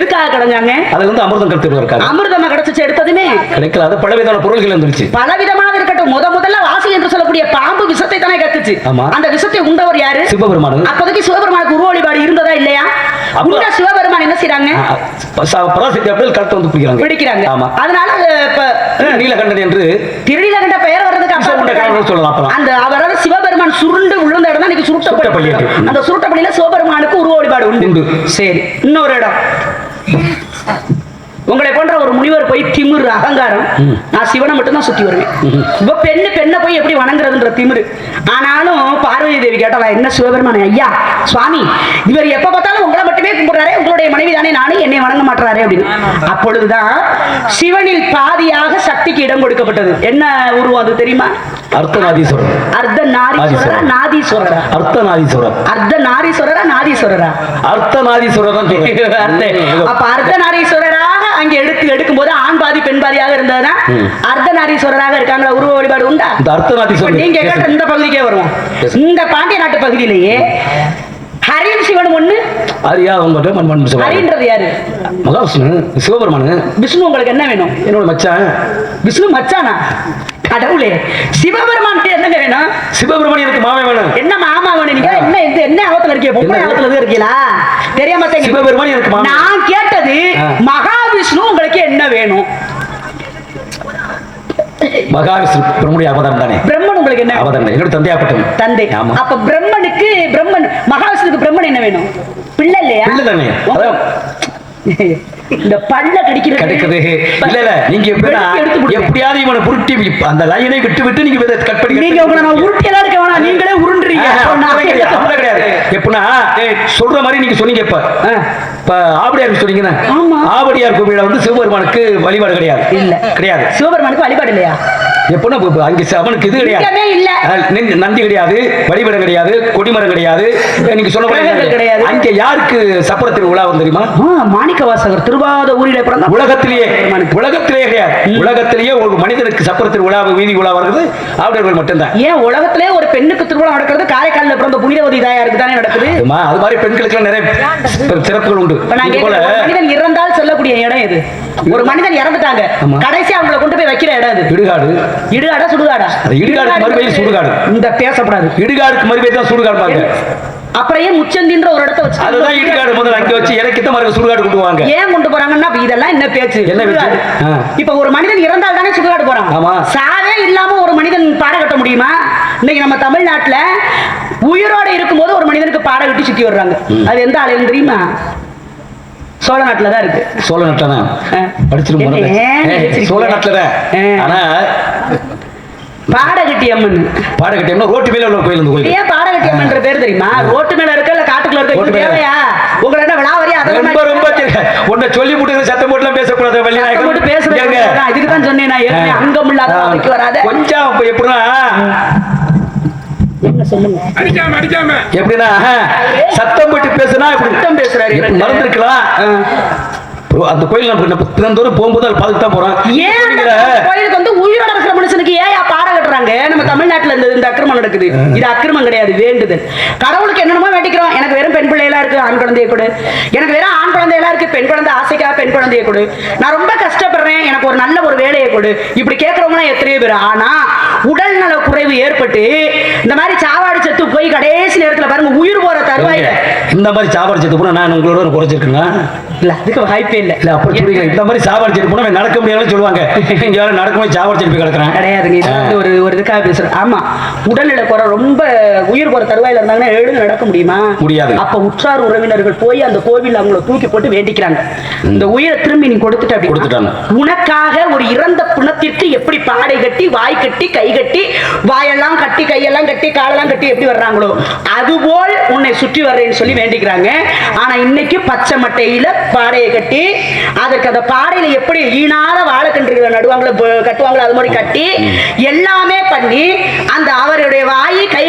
எதுக்காக கடைஞ்சாங்க? அது வந்து அமிர்தம் கருத்து அமிர்தமா கிடைச்சிச்சு எடுத்ததுமே கிடைக்கல. அது பலவிதமான பொருள்கள் வந்துருச்சு. பலவிதமான இருக்கட்டும். முதல்ல வாசி என்று சொல்லக்கூடிய பாம்பு விஷத்தை தானே கத்துச்சு. அந்த விஷத்தை உண்டவர் யாரு? சிவபெருமான். அப்போதைக்கு சிவபெருமானுக்கு உருவ வழிபாடு இருந்ததா இல்லையா? உண்ட சிவபெருமான் என்ன செய்றாங்க? பராசக்தி அப்படியே கழுத்தை வந்து பிடிக்கிறாங்க. அதனால நீலகண்டன் என்று திருநீலகண்ட பெயர் வர்றதுக்கு அப்புறம் சொல்லலாம். அந்த அவரால் சிவபெருமான் சுருண்டு விழுந்த இடம் தான் இன்னைக்கு சுருட்டப்பள்ளி. அந்த சுருட்டப்பள்ளியில சிவபெருமானுக்கு உருவ வழிபாடு உண்டு. சரி, இன்னொரு இடம். உங்களை போன்ற ஒரு முனிவர் போய் திமிரு அகங்காரம், நான் சிவனை மட்டும் தான் சுத்தி வருவேன். இப்ப பெண்ணை போய் எப்படி வணங்குறதுன்ற திமிரு. ஆனாலும் பார்வதி தேவி கேட்டாலா, என்ன சிவபெருமானே, ஐயா சுவாமி இவர் எப்ப பார்த்தாலும் உங்களை மட்டுமே கும்பிடுறாரே, உங்களுடைய மனைவி தானே நானும், என்னை வணங்க மாட்டாரே அப்படின்னு. அப்பொழுதுதான் சிவனில் பாதியாக சக்திக்கு இடம் கொடுக்கப்பட்டது. என்ன உருவம் அது தெரியுமா? அர்த்தநாதீஸ்வரர். அர்த்தநாரீஸ்வரரா நாதீஸ்வரரா? அர்த்தநாதீஸ்வரர். அர்த்தநாரீஸ்வரரா நாதீஸ்வரரா? அர்த்தநாதீஸ்வரர் தான். அப்ப அர்த்தநாரீஸ்வரராக அங்க எடுக்கும் போது ஆண் பாதி பெண் பாதியாக இருந்ததுன்னா அர்த்தநாரீஸ்வரராக இருக்காங்களா? உருவ வழிபாடு உண்டா? நீங்க கேட்ட இந்த பகுதிக்கே வருவோம். இந்த பாண்டிய நாட்டு பகுதியிலேயே ஹரியும் சிவனும் ஒண்ணு. ஹரின்றது யாரு? மகாவிஷ்ணு, சிவபெருமானு. விஷ்ணு உங்களுக்கு என்ன வேணும்? என்னோட மச்சான். விஷ்ணு மச்சானா? கடவுளே, சிவபெருமான் என்னங்க வேணும்? சிவபெருமான் எனக்கு மாமா வேணும். என்ன மாமா வேணும்? நீங்க என்ன ஆபத்துல இருக்கீங்க? பொம்பளை ஆபத்துல இருக்கீங்களா? தெரியாம சிவபெருமான் எனக்கு மாமா. நான் கேட்டது மகாவிஷ்ணு உங்களுக்கு என்ன வேணும்? மகாவிஷ்ணு பிரம்முடைய அவதாரம் தானே. பிரம்மன் உங்களுக்கு என்ன அவதாரம்? என்னோட தந்தையாப்பட்டது. தந்தை. அப்ப பிரம்மன் மகாவிஷ்ணுக்கு பிரம்மன் என்ன வேணும்? பிள்ளை இல்லையா? பிள்ளை தானே. இந்த பல்ல கிடைக்குது. இல்ல நீங்க எப்படியாவது இவனை உருட்டி அந்த லைனை விட்டு நீங்க கட் பண்ணி நீங்க உங்களை நான் உருட்டி எல்லாம் இருக்க வேணாம், நீங்களே உருண்டுறீங்க. கிடையாது. எப்படின்னா சொல்ற மாதிரி நீங்க சொன்னீங்க. இப்ப ஆவடியார் சொன்னீங்கன்னா ஆவடியார் கோவில வந்து சிவபெருமானுக்கு வழிபாடு கிடையாது. இல்ல கிடையாது. சிவபெருமானுக்கு வழிபாடு இல்லையா? எப்படின்னா அங்க அவனுக்கு இது கிடையாது. நந்தி கிடையாது, வழிபாடு கிடையாது, கொடிமரம் கிடையாது. நீங்க சொன்ன கிடையாது. அங்க யாருக்கு சப்பரத்தில் உலா வந்து தெரியுமா? மாணிக்க வாசகர் திருவாத ஊரிலே பிறந்த உலகத்திலேயே கிடையாது. உலகத்திலேயே ஒரு மனிதனுக்கு சப்பரத்தில் உலா வீதி உலா வருது ஆவடியார்கள் மட்டும்தான். ஏன் உலகத்திலே ஒரு பெண்ணுக்கு திருவிழா நடக்கிறது காரைக்காலில் பிறந்த புனிதவதி தாயாருக்கு தானே நடக்குது. அது மாதிரி பெண்களுக்கு நிறைய சிறப்புகள் உண்டு. மனிதன் இறந்தால் சொல்லக்கூடிய இடம் எது? ஒரு மனிதன் இறந்துட்டாங்க, கடைசி அவங்களை கொண்டு போய் வைக்கிற இடம் அது இடுகாடு. இடுகாடா சுடுகாடா? இடுகாடுக்கு மறுபடியும் சுடுகாடு. இந்த பேசப்படாது. இடுகாடுக்கு மறுபடியும் தான் சுடுகாடு பாருங்க. அப்புறம் ஏன் முச்சந்தின்ற ஒரு இடத்தை வச்சு அதுதான் இடுகாடு முதல்ல அங்க வச்சு இறக்கித்த மாதிரி சுடுகாடு கொண்டு வாங்க. ஏன் கொண்டு போறாங்கன்னா இதெல்லாம் என்ன பேச்சு? என்ன பேச்சு? இப்ப ஒரு மனிதன் இறந்தால் தானே சுடுகாடு போறான். சாவே இல்லாம ஒரு மனிதன் பாட கட்ட முடியுமா? இன்னைக்கு நம்ம தமிழ்நாட்டுல உயிரோட இருக்கும்போது ஒரு மனிதனுக்கு பாட கட்டி சுத்தி வர்றாங்க. அது எந்த ஆலயம் தெரியுமா? சோழ நாட்டுல தான் இருக்கு. சோழ நாட்டுல தான் படிச்சிருக்கோம். சோழ நாட்டுல தான். ஆனா பாடகட்டி அம்மன் ரோட்டு மேல உள்ள கோயில். இந்த கோயில் ஏன் பாடகட்டி அம்மன்ற பேர் தெரியுமா? ரோட்டு மேல இருக்க இல்ல காட்டுக்குள்ள இருக்க தேவையா? உங்களை என்ன விழாவரியா? ரொம்ப ரொம்ப உன்னை சொல்லி போட்டு சத்தம் போட்டுலாம் பேசக்கூடாது. வள்ளிநாயகம் போட்டு பேசுறாங்க. இதுக்கு தான் சொன்னேன் நான், ஏற்கனவே அங்கம் இல்லாத வைக்க வராத. கொஞ்சம் எப்படின்னா எப்படின்னா சத்தம் போட்டு பேசுனா சத்தம் பேசுறாரு மறந்துருக்கலாம். அந்த கோயில் தினந்தோறும் போகும்போது அது பார்த்துட்டு தான் போறோம். ஏன் கோயிலுக்கு வந்து உயிரோட இருக்கிற மனுஷனுக்கு ஏன் பாட கட்டுறாங்க? நம்ம தமிழ்நாட்டுல இந்த அக்கிரமம் நடக்குது. இது அக்கிரமம் கிடையாது, வேண்டுதல். கடவுளுக்கு என்னென்னமோ வேண்டிக்கிறோம். எனக்கு வெறும் பெண் பிள்ளையெல்லாம் இருக்கு, ஆண் குழந்தைய கொடு. எனக்கு வெறும் ஆண் குழந்தையெல்லாம் இருக்கு, பெண் குழந்தை ஆசைக்கா பெண் குழந்தைய கொடு. நான் ரொம்ப கஷ்டப்படுறேன், எனக்கு ஒரு நல்ல ஒரு வேலையை கொடு. இப்படி கேட்கறவங்க எத்தனையோ பேர். ஆனா உடல் நல குறைவு ஏற்பட்டு இந்த மாதிரி சாவாடு செத்து போய் கடைசி நேரத்துல பாருங்க உயிர் போற தருவாய். இந்த மாதிரி சாவாடு செத்து போனா நான் உங்களோட குறைச்சிருக்கேங்க. இல்ல அதுக்கு வாய்ப்பே இல்ல. இல்ல அப்படி சொல்றீங்க. இந்த மாதிரி சாவாடு செத்து போனா நடக்க முடியாதுன்னு சொல்லுவாங்க. இங்க யாரும் நடக்கும்போது சாவாடு செத்து போய் கிடக்குறாங்க. கிடையாதுங்க. இது ஒரு இதுக்காக பேசுறேன். ஆமா, உடல்நிலை குறை ரொம்ப உயிர் போற தருவாயில இருந்தாங்கன்னா எழுந்து நடக்க முடியுமா? முடியாது. அப்ப உற்றார் உறவினர்கள் போய் அந்த கோவில் அவங்களை தூக்கி போட்டு வேண்டிக்கிறாங்க. இந்த உயிரை திரும்பி நீ கொடுத்துட்ட அப்படி கொடுத்துட்டாங்க. உனக்காக ஒரு இறந்த பிணத்திற்கு எப்படி பாடை கட்டி வாய் கட்டி கை கட்டி வாயெல்லாம் கட்டி கையெல்லாம் கட்டி காலெல்லாம் கட்டி எப்படி வர்றாங்களோ அதுபோல் உன்னை சுற்றி வர்றேன்னு சொல்லி வேண்டிக்கிறாங்க. ஆனா இன்னைக்கு பச்சை மட்டையில பாடையை கட்டி அதற்கு அந்த பாடையில எப்படி ஈனாத வாழைக்கன்றுகளை நடுவாங்களோ கட்டுவாங்களோ அது மாதிரி கட்டி எல்லாமே பண்ணி அந்த அவருடைய வாய் கை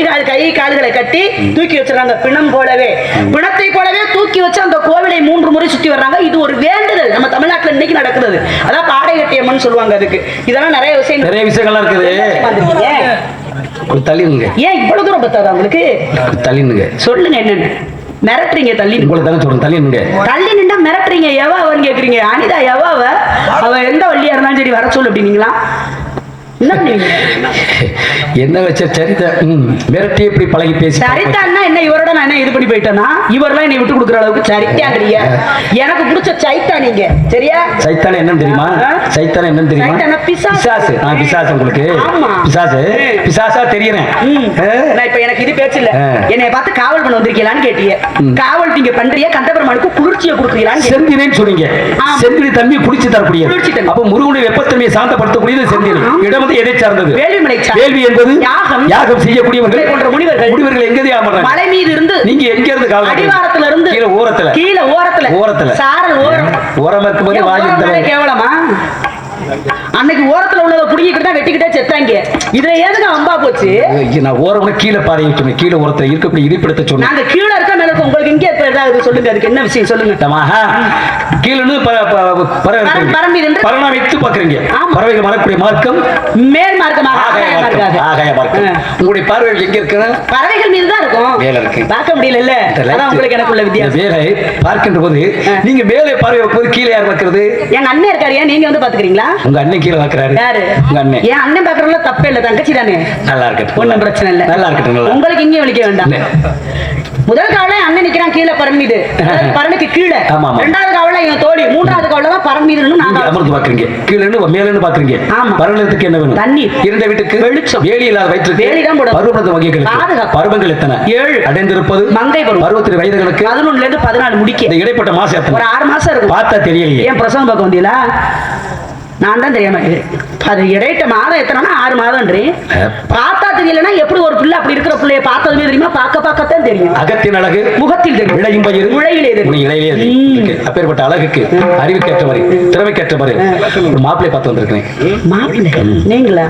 கால்களை கட்டி தூக்கி வச்சிடறாங்க. பிணம் போலவே பிணத்தை போலவே தூக்கி வச்சு அந்த கோவிலை 3 முறை சுற்றி வர்றாங்க. இது ஒரு வேண்டுதல் நம்ம தமிழ்நாட்டில் இன்னைக்கு நடக்குது. அதான் பாடை கட்டியம்மன் சொல்லுவாங்க. அதுக்கு இதெல்லாம் நிறைய விஷயங்கள்லாம் இருக்குது. தள்ளினுங்க. ஏன் இவ்வளவு தூரம் பத்தாதா உங்களுக்கு? தள்ளினுங்க. சொல்லுங்க என்னன்னு. மிரட்டுறீங்க தள்ளி உங்களை தானே சொல்றேன் தள்ளி நின்று தள்ளி நின்றா மிரட்டுறீங்க எவ அவன்னு கேக்குறீங்க அனிதா எவ அவ எந்த வள்ளியா இருந்தாலும் சரி வர சொல்லு அப்படின்னீங்களா என்ன வச்ச சரிதா மிரட்டி இப்படி பழகி பேசி சரித்தான்னா என்ன இவரோட நான் என்ன இது பண்ணி போயிட்டேன்னா இவரெல்லாம் என்னை விட்டு கொடுக்குற அளவுக்கு சரித்தாங்கிறீங்க எனக்கு பிடிச்ச சைத்தா நீங்க சரியா சைத்தான என்னன்னு தெரியுமா சைத்தான என்னன்னு தெரியுமா பிசாசு நான் பிசாசு உங்களுக்கு பிசாசு பிசாசா தெரியறேன் நான் இப்ப எனக்கு இது பேச்சு இல்ல என்னைய பார்த்து காவல் பண்ண வந்திருக்கீங்களான்னு கேட்டீங்க காவல் நீங்க பண்றீங்க கந்தபெருமானுக்கு குளிர்ச்சியை கொடுக்குறீங்களான்னு செந்தினேன்னு சொன்னீங்க செந்தினி தண்ணி குடிச்சு தரக்கூடியது அப்ப முருகனுடைய வெப்பத்தன்மையை சாந்தப்படுத்தக்கூடியது செந்தினி இடம் எதை சார்ந்தது வேள்வி என்பது யாகம் செய்யக்கூடியவர்கள் போன்ற முனிவர்கள் எங்கே அமர்றாங்க மலை மீது இருந்து நீங்க எங்க இருந்து காவல் அடிவாரத்துல இருந்து கீழ ஓரத்துல சாரல் ஓரம் இருக்கும்போது வாயு கேவலமா அன்னைக்கு ஓரத்துல உள்ளத புடிங்கிட்டு தான் வெட்டிக்கிட்டே செத்தாங்க இதுல ஏதுங்க அம்பா போச்சு நான் ஓரம்னா கீழே பாறை சொன்னேன் கீழே ஓரத்துல இருக்கக்கூடிய இருப்பிடத்தை சொன்னேன் நாங்க கீழே இருக்க மேல உங்களுக்கு இங்கே ஏதாவது சொல்லுங்க அதுக்கு என்ன விஷயம் சொல்லுங்க கீழே பறவை வைத்து பாக்குறீங்க பறவைகள் மறக்கூடிய மார்க்கம் மேல் மார்க்கமாக ஆகாய மார்க்கம் உங்களுடைய பார்வைகள் எங்க இருக்கு பறவைகள் மீது தான் இருக்கும் மேல இருக்கு பார்க்க முடியல அதான் உங்களுக்கு எனக்குள்ள வித்தியாசம் வேலை பார்க்கின்ற போது நீங்க மேலே பார்வை வைப்பது கீழே யார் பார்க்கிறது எங்க அண்ணன் இருக்காரு ஏன் நீங்க வந்து பாத்துக்கிறீங்களா உங்க அண்ணன் கீழே பார்க்கறாரு யாரு உங்க அண்ணன் ஏன் அண்ணன் பார்க்கறதுல தப்பே இல்ல தங்கச்சி தானே நல்லா இருக்கட்டும் ஒண்ணும் பிரச்சனை இல்ல நல்லா இருக்கட்டும் உங்களுக்கு இங்கே வலிக்க வேண்டாம் முதல் காவல அண்ணன் நிக்கிறான் கீழே பரன் மீது பரனுக்கு கீழே இரண்டாவது காவல என் தோழி மூன்றாவது காவல தான் பரன் மீது அமர்ந்து பாக்குறீங்க கீழே மேல பாக்குறீங்க பரவலத்துக்கு என்ன வேணும் தண்ணீர் இருந்த வீட்டுக்கு வெளிச்சம் வேலி இல்லாத வயிற்றுக்கு வேலி தான் போடும் பருவத வகைகள் பருவங்கள் எத்தனை 7 அடைந்திருப்பது மங்கை பருவம் 63 வயதுகளுக்கு 11ல இருந்து 14 முடிக்க இந்த இடைப்பட்ட மாசம் எத்தனை ஒரு 6 மாசம் இருக்கும் பார்த்தா தெரியலையே ஏன் பிரசவம் பார்க்க வந்தீங்களா நான் தான் தெரியாம அது இடையிட்ட மாதம் எத்தனைனா 6 மாதம்ன்றி பார்த்தா தெரியலன்னா எப்படி ஒரு பிள்ளை அப்படி இருக்கிற பிள்ளைய பார்த்ததுமே தெரியுமா பார்க்கத்தான் தெரியும் அகத்தின் அழகு முகத்தில் தெரியும் விளையும் பயிர் முளையிலே இருக்கு அப்பேற்பட்ட அழகுக்கு திறமைக்கேற்றவரை திறமைக்கேற்றவரை ஒரு மாப்பிள்ளை பார்த்து வந்திருக்கிறேன் மாப்பிள்ளை நீங்களா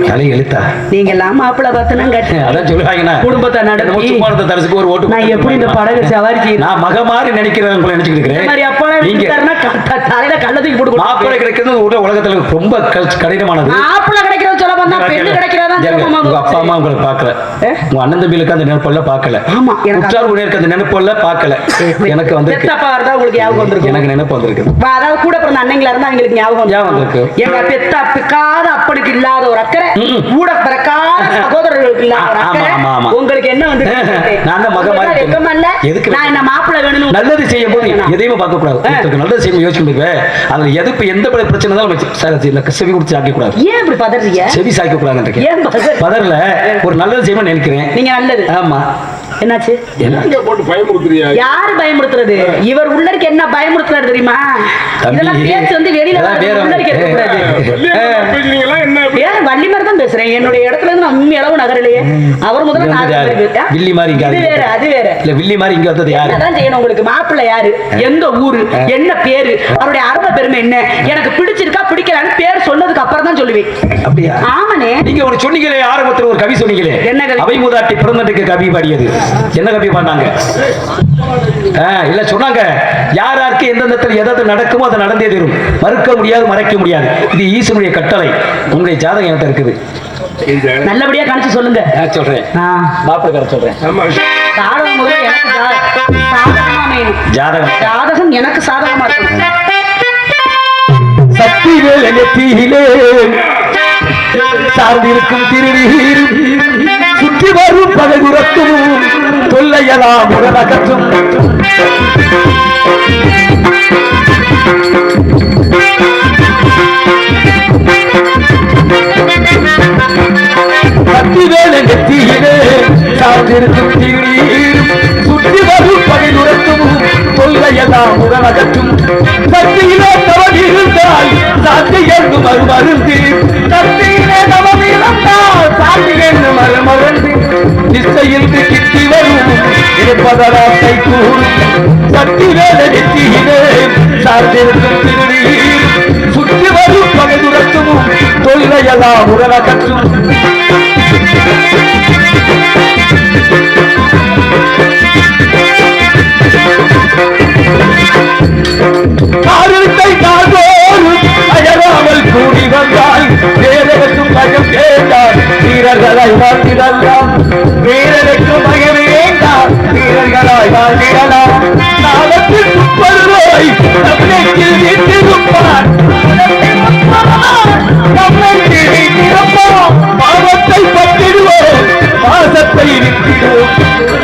தலை எழுத்தா நீங்க எல்லாம் மாப்பிள்ளை பார்த்து அதான் சொல்லுவாங்கன்னா குடும்பத்தை நடத்தி சும்மானத்தை தரிசுக்கு ஒரு ஓட்டு நான் எப்படி இந்த படகு சவாரி நான் மக மாதிரி நினைக்கிறேன் நினைச்சுட்டு இருக்கிறேன் நீங்க தலையில கள்ளத்துக்கு போட்டு மாப்பிள்ளை கிடைக்கிறது உலகத்துல ரொம்ப கடினமானது மாப்பிள்ளை கிடைக்கிறது சொல்ல வந்தா பெண்ணு கிடைக்கிறதா உங்க அப்பா அம்மா உங்களை பார்க்கல உங்க அண்ணன் தம்பிகளுக்கு அந்த நினைப்பெல்லாம் பார்க்கல ஆமா உற்றார் உடையருக்கு அந்த நினைப்பெல்லாம் பார்க்கல எனக்கு வந்து பெத்தப்பா இருந்தா உங்களுக்கு ஞாபகம் வந்திருக்கு எனக்கு நினைப்பு வந்திருக்கு அதாவது கூட பிறந்த அண்ணங்களா இருந்தா எங்களுக்கு ஞாபகம் வந்திருக்கு எங்க பெத்த பிக்காத அப்பனுக்கு இல்லாத ஒரு அக்கறை கூட பிறக்காத சகோதரர்களுக்கு இல்லாத ஒரு அக்கறை உங்களுக்கு என்ன வந்து நான் மக மாதிரி எதுக்கு நான் என்ன மாப்பிள்ளை வேணும் நல்லது செய்யும் போது எதையுமே பார்க்க கூடாது நல்லது செய்யும் யோசிச்சு அதுல எதுக்கு எந்த பிரச்சனை தான் செவி குடிச்சு ஆக்க கூடாது ஏன் இப்படி பதறீங்க செவி சாய்க்க கூடாது பதறல ஒரு நல்லது செய்யணும் நினைக்கிறேன் நீங்க நல்லது ஆமா என்னாச்சு என்ன போட்டு பயமுறுத்துறியா யாரு பயமுறுத்துறது இவர் உள்ளருக்கு என்ன பயமுறுத்துறாரு தெரியுமா இதெல்லாம் பேச்சு வந்து வெளியில உள்ளருக்கு கேட்க கூடாது வேற வள்ளி மாதிரி தான் பேசுறேன் என்னுடைய இடத்துல இருந்து நான் உண்மை அளவு நகரலையே அவர் முதல்ல வில்லி மாதிரி அது வேற அது வேற இல்ல வில்லி மாதிரி இங்க வந்தது யாரு அதான் செய்யணும் உங்களுக்கு மாப்பிள்ளை யாரு எந்த ஊரு என்ன பேரு அவருடைய அருமை பெருமை என்ன எனக்கு பிடிச்சிருக்கா பிடிக்கலான்னு பேர் சொன்னதுக்கு அப்புறம் தான் சொல்லுவேன் அப்படியா ஆமாண்ணே நீங்க ஒரு சொன்னீங்களே ஆரம்பத்துல ஒரு கவி சொன்னீங்களே என்ன கவி அவை மூதாட்டி பிறந்ததுக்கு கவி பாடியது என்ன கவி பாடினாங்க இல்ல சொன்னாங்க யார் யாருக்கு எந்தெந்த எதாவது நடக்குமோ அதை நடந்தே தரும் மறுக்க முடியாது மறைக்க முடியாது இது ஈசனுடைய கட்டளை உங்களுடைய ஜாதகம் என்கிட்ட இருக்குது நல்லபடியா கணிச்சு சொல்லுங்க சொல்றேன் மாப்பிள்ளை கரை சொல்றேன் சாதகம் முதல்ல எனக்கு சாதகமா அமையணும் ஜாதகம் எனக்கு சாதகமா இருக்கும் சக்தி வேலத்திலே சார்ந்திருக்கும் திருநீர் சுற்றி வரும் பகைகுறத்தும் தொல்லையலாம் உடலகற்றும் சக்தி வேலத்திலே சார்ந்திருக்கும் திருநீர் சுற்றி வரும் பகைகுறத்தும் தொல்லையலாம் உடலகற்றும் சக்தியிலே தவறு இருந்தால் சாத்தி என்று மறுமருந்து சக்தியிலே தவறு இருந்தால் சாத்தி என்று மறுமருந்து நிச்சயில் கிட்டி வரும் இருப்பதராத்தை கூறும் சக்தி வேலை நெற்றியிலே சார்ந்திருக்கும் திருநீர் சுற்றி வரும் பகைதுரத்தும் தொல்லையெல்லாம் உடல கற்றும் காலத்தை காதோறும் அயராமல் கூடி வந்தால் வேதனைக்கும் பயம் கேட்டால் வீரர்களை வாழ்த்திடலாம் வீரனுக்கும் பயம் வேண்டாம் தமிழத்தில் வீட்டிருப்பார் தமிழத்தில் வீட்டிருப்போம் பாவத்தை பற்றிடுவோம் பாசத்தை நிற்கிறோம்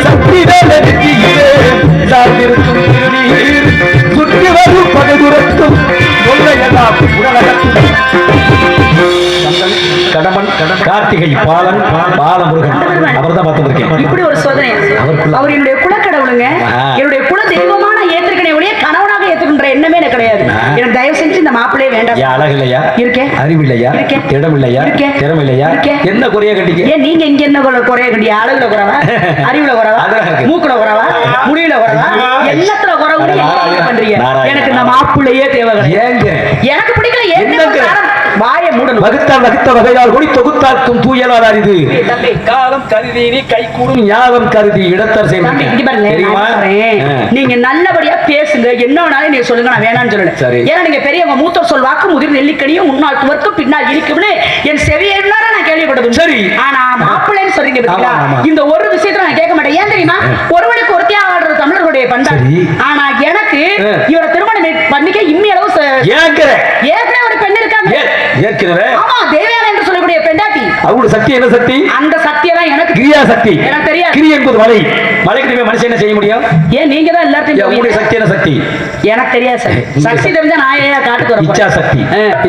சக்திதான் நெற்றியிலே சார்ந்திருக்கும் திருநீர் சுற்றி வரும் பகதுரத்தும் கொள்ளையெல்லாம் உலகத்தும் கடமன் கார்த்திகை பாலன் பாலமுருகன் அவர் தான் பார்த்துருக்கேன். இப்படி ஒரு சோதனை அவர் என்னுடைய குலக்கடவுளுங்க. என்னுடைய குல தெய்வமான ஏற்றுக்கணை ஒழிய கணவனாக ஏற்றுக்கின்ற எண்ணமே எனக்கு கிடையாது. எனக்கு தயவு செஞ்சு இந்த மாப்பிள்ளையே வேண்டாம். அழகு இல்லையா, இருக்கேன், அறிவு இல்லையா, இருக்கேன், திடம் இல்லையா, இருக்கேன், திறமை இல்லையா, இருக்கேன். என்ன குறைய கட்டிக்க? ஏன் நீங்க இங்க என்ன குறைய கட்டிய? அழகுல குறவா, அறிவுல குறவா, மூக்குல குறவா, முடியல குறவா, எல்லாத்துல குறவு பண்றீங்க. எனக்கு இந்த மாப்பிள்ளையே தேவை. எனக்கு பிடிக்கல. வாய மூடணும். வகுத்த வகையால் ஒளி தொகுத்தாக்கும் தூயலார் இது காலம் கருதி நீ கை கூடும் ஞாபகம் கருதி இடத்தர் தெரியுமா? நீங்க நல்லபடியா பேசுங்க. என்ன வேணாலும் நீங்க சொல்லுங்க, நான் வேணாம்னு சொல்லல. ஏன்னா நீங்க பெரியவங்க மூத்தோர் சொல் வாக்கு முதிர் நெல்லிக்கனியும் முன்னாள் துவர்க்கும் பின்னால் இருக்கும்னு என் செவியேறா நான் கேள்விப்பட்டது. சரி, ஆனா மாப்பிள்ளைன்னு சொல்றீங்க பாத்தீங்களா? இந்த ஒரு விஷயத்துல நான் கேட்க மாட்டேன். ஏன் தெரியுமா? ஒருவனுக்கு ஒருத்தியா வாழ்றது தமிழர்களுடைய பண்பாடு. ஆனா எனக்கு இவரை திருமணம் பண்ணிக்க இம்மி அளவு ஏற்கனவே ஒரு பெண் இருக்காங்க. ஏற்கனவே ஆமா, தேவயானை என்று சொல்லக்கூடிய பெண்டாட்டி. அவங்களோட சக்தி என்ன சக்தி? அந்த சக்தியை தான் எனக்கு கிரியா சக்தி. எனக்கு தெரியாது. கிரியா என்பது மலை. மலைக்கு மனுஷன் என்ன செய்ய முடியும்? ஏன் நீங்க தான் எல்லாத்தையும் உங்களுடைய சக்தி என்ன சக்தி? எனக்கு தெரியாது சார். சக்தி தெரிஞ்சா நான் ஏன் காட்டுக்கு வரேன்? இச்சா சக்தி.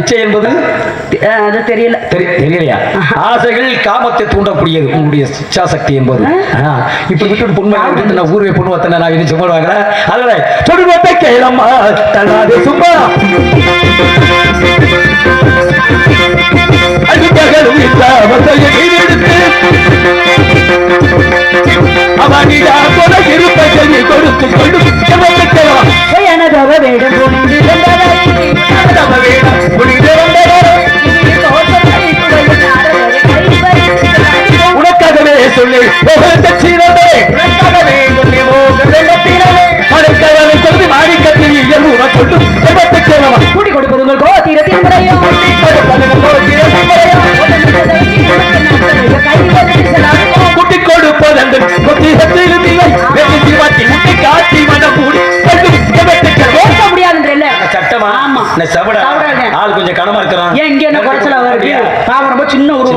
இச்சை என்பது அது தெரியல. தெரியலையா? ஆசைகள் காமத்தை தூண்டக்கூடியது உங்களுடைய இச்சா சக்தி என்பது. இப்ப விட்டு பொண்ணு நான் ஊர்வே பொண்ணு வத்தன நான் இது சொல்லுவாங்க. அதனால சொல்லுவதை கேளம்மா தள்ளாதே சும்மா அடிப்பகலும் இல்லாமத்தைய எடுத்து அவனிடா கொலை இருப்பதை கொடுத்து கொண்டு எனதவ வேடம் உனக்காகவே சொல்லி கூட்டி கொடுப்பது உங்கள் கோத்திரத்தின் முறையும் குட்டி கொடுப்பது அந்த காட்டி மனம் கூடி முடியாது. சட்டமா? ஆள் கொஞ்சம் கனமா இருக்கிறான். இங்க என்ன குறைச்சலா வருது? ரொம்ப சின்ன ஒரு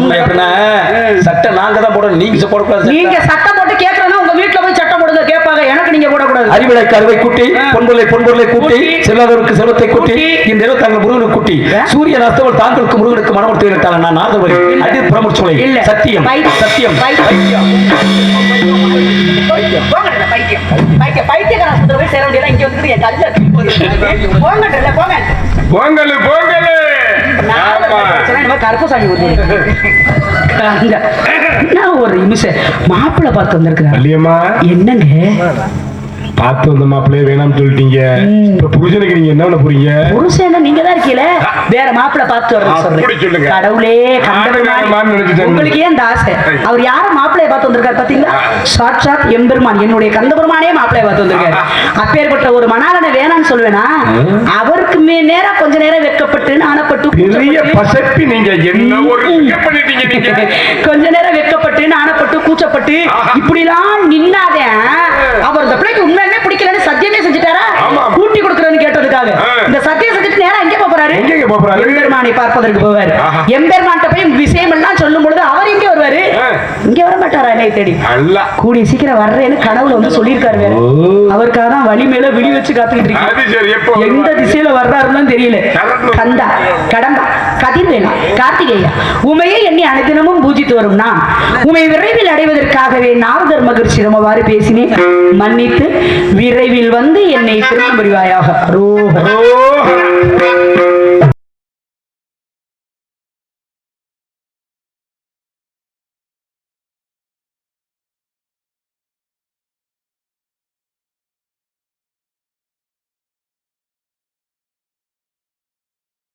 சட்டம் நாங்க தான் போடணும், நீங்க போடக்கூடாது. நீங்க சட்டம் போட்டு கேட்கறதா உங்க வீட்டுல போய் சட்டம் போடுங்க கேட்பாங்க. எனக்கு நீங்க போடக்கூடாது. அறிவிலை கருவை கூட்டி பொன்பொருளை கூட்டி செல்வதற்கு செல்வத்தை கூட்டி இந்த இரவு தாங்கள் முருகனுக்கு கூட்டி சூரியன் அஸ்தவல் தாங்களுக்கு முருகனுக்கு மனமர்த்தி இருக்காங்க. நான் நாதவரி அது பிரமுச்சுளை சத்தியம் சத்தியம் பைத்தியக்காரத்துல போய் சேர வேண்டியதா இங்க வந்து என் கல்ல பொங்கல் பொங்கல் கருப்பசாமி ஒரு நிமிஷம் மாப்பிள்ளை பார்த்து வந்திருக்கிறேன். என்னங்க பார்த்து வந்த மாப்பிள்ளையே வேணாம்னு சொல்லிட்டீங்க. இப்ப புருஷனுக்கு நீங்க என்ன பண்ண போறீங்க? புருஷன் நீங்க தான் இருக்கீல, வேற மாப்பிள்ளை பார்த்து வர்றேன். கடவுளே, உங்களுக்கு ஏன் இந்த ஆசை? அவர் யார மாப்பிள்ளைய பார்த்து வந்திருக்காரு பாத்தீங்களா? சாட்சாத் எம்பெருமான், என்னுடைய கந்தபெருமானே மாப்பிள்ளைய பார்த்து வந்திருக்காரு. அப்பேற்பட்ட ஒரு மணாலனை வேணான்னு சொல்லுவேனா? அவருக்கு நேரம் கொஞ்ச நேரம் வெட்கப்பட்டு நாணப்பட்டு பெரிய பசப்பி நீங்க என்ன ஒரு பண்ணிட்டீங்க. நீங்க கொஞ்ச நேரம் வெட்கப்பட்டு நாணப்பட்டு கூச்சப்பட்டு இப்படிலாம் நின்னாதே அவர் இந்த பிள்ளைக்கு உண்மையுமே பிடிக்கலன்னு சத்தியமே செஞ்சுட்டாரா? கூட்டி கொடுக்கறன்னு கேட்டதுக்காக இந்த சத்தியம் செஞ்சுட்டு நேரம் எங்க போறாரு? எம்பெருமானை பார்ப்பதற்கு போவாரு. எம்பெருமான்ட்ட போய் விஷயம் எல்லாம் சொல்லும் பொழுது அவர் எங்க வருவாரு? இங்க வர மாட்டாரா? என்னை தேடி கூடிய சீக்கிரம் வர்றேன்னு கடவுள் வந்து சொல்லியிருக்காரு. வேற அவருக்காக தான் வழி மேல விழி வச்சு காத்துக்கிட்டு இருக்கேன். எந்த திசையில வர்றாருன்னு தெரியல. கந்தா, கடம்பா, கதிர்வேலா, கார்த்திகேயா, உமையை எண்ணி அனைத்தினமும் பூஜித்து வரும் நான் உமை விரைவில் அடைவதற்காகவே நாரதர் மகிழ்ச்சிரமவாறு பேசினேன். மன்னித்து விரைவில் வந்து என்னை திரும்ப புரிவாயாக.